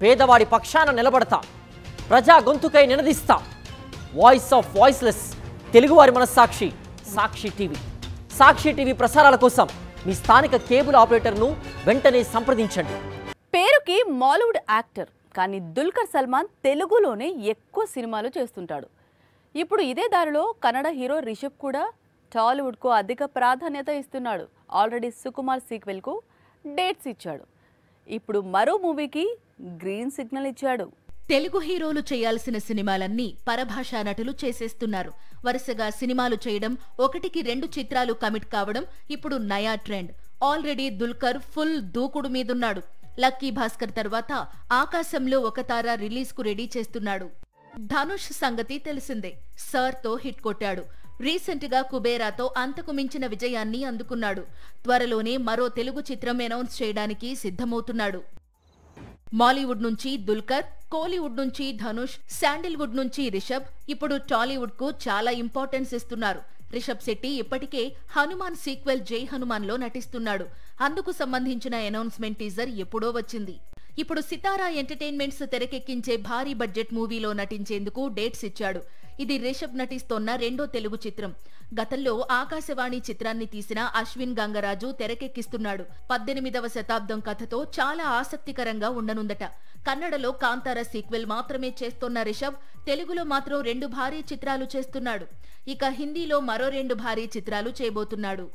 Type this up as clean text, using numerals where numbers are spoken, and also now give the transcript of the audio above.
పేదవాడి పక్షాన నిలబడతాం, ప్రజా గొంతుకై నినదిస్తాం. వాయిస్ ఆఫ్ వాయిస్లెస్, తెలుగువారి మనస్సాక్షి సాక్షి టీవీ. సాక్షి టీవీ ప్రసారాల కోసం మీ స్థానిక కేబుల్ ఆపరేటర్ను వెంటనే సంప్రదించండి. పేరుకి మాలీవుడ్ యాక్టర్, కానీ దుల్కర్ సల్మాన్ తెలుగులోనే ఎక్కువ సినిమాలు చేస్తుంటాడు. ఇప్పుడు ఇదే దారిలో కన్నడ హీరో రిషబ్ కూడా టాలీవుడ్కు అధిక ప్రాధాన్యత ఇస్తున్నాడు. ఆల్రెడీ సుకుమార్ సీక్వెల్కు డేట్స్ ఇచ్చాడు. ఇప్పుడు మరో మూవీకి గ్రీన్ సిగ్నల్ ఇచ్చాడు. తెలుగు హీరోలు చేయాల్సిన సినిమాలన్నీ పరభాషా నటులు చేసేస్తున్నారు. వరుసగా సినిమాలు చేయడం, 1-2 చిత్రాలు కమిట్ కావడం ఇప్పుడు నయా ట్రెండ్. ఆల్రెడీ దుల్కర్ ఫుల్ దూకుడు మీదున్నాడు. లక్కీ భాస్కర్ తర్వాత ఆకాశంలో ఒక తార రిలీజ్ కు రెడీ చేస్తున్నాడు. ధనుష్ సంగతి తెలిసిందే. సర్ తో హిట్ కొట్టాడు. రీసెంట్ గా కుబేరాతో అంతకు మించిన విజయాన్ని అందుకున్నాడు. త్వరలోనే మరో తెలుగు చిత్రం అనౌన్స్ చేయడానికి సిద్ధమవుతున్నాడు. మాలీవుడ్ నుంచి దుల్కర్, కోలీవుడ్ నుంచి ధనుష్, శాండిల్వుడ్ నుంచి రిషబ్, ఇప్పుడు టాలీవుడ్ కు చాలా ఇంపార్టెన్స్ ఇస్తున్నారు. రిషబ్ శెట్టి ఇప్పటికే హనుమాన్ సీక్వెల్ జై హనుమాన్ లో నటిస్తున్నాడు. అందుకు సంబంధించిన అనౌన్స్మెంట్ టీజర్ ఎప్పుడో వచ్చింది. ఇప్పుడు సితారా ఎంటర్టైన్మెంట్స్ తెరకెక్కించే భారీ బడ్జెట్ మూవీలో నటించేందుకు డేట్స్ ఇచ్చాడు. ఇది రిషబ్ నటిస్తోన్న 2వ తెలుగు చిత్రం. గతంలో ఆకాశవాణి చిత్రాన్ని తీసిన అశ్విన్ గంగరాజు తెరకెక్కిస్తున్నాడు. 18వ శతాబ్దం కథతో చాలా ఆసక్తికరంగా ఉండనుందట. కన్నడలో కాంతార సీక్వెల్ మాత్రమే చేస్తోన్న రిషబ్ తెలుగులో మాత్రం 2 భారీ చిత్రాలు చేస్తున్నాడు. ఇక హిందీలో మరో 2 భారీ చిత్రాలు చేయబోతున్నాడు.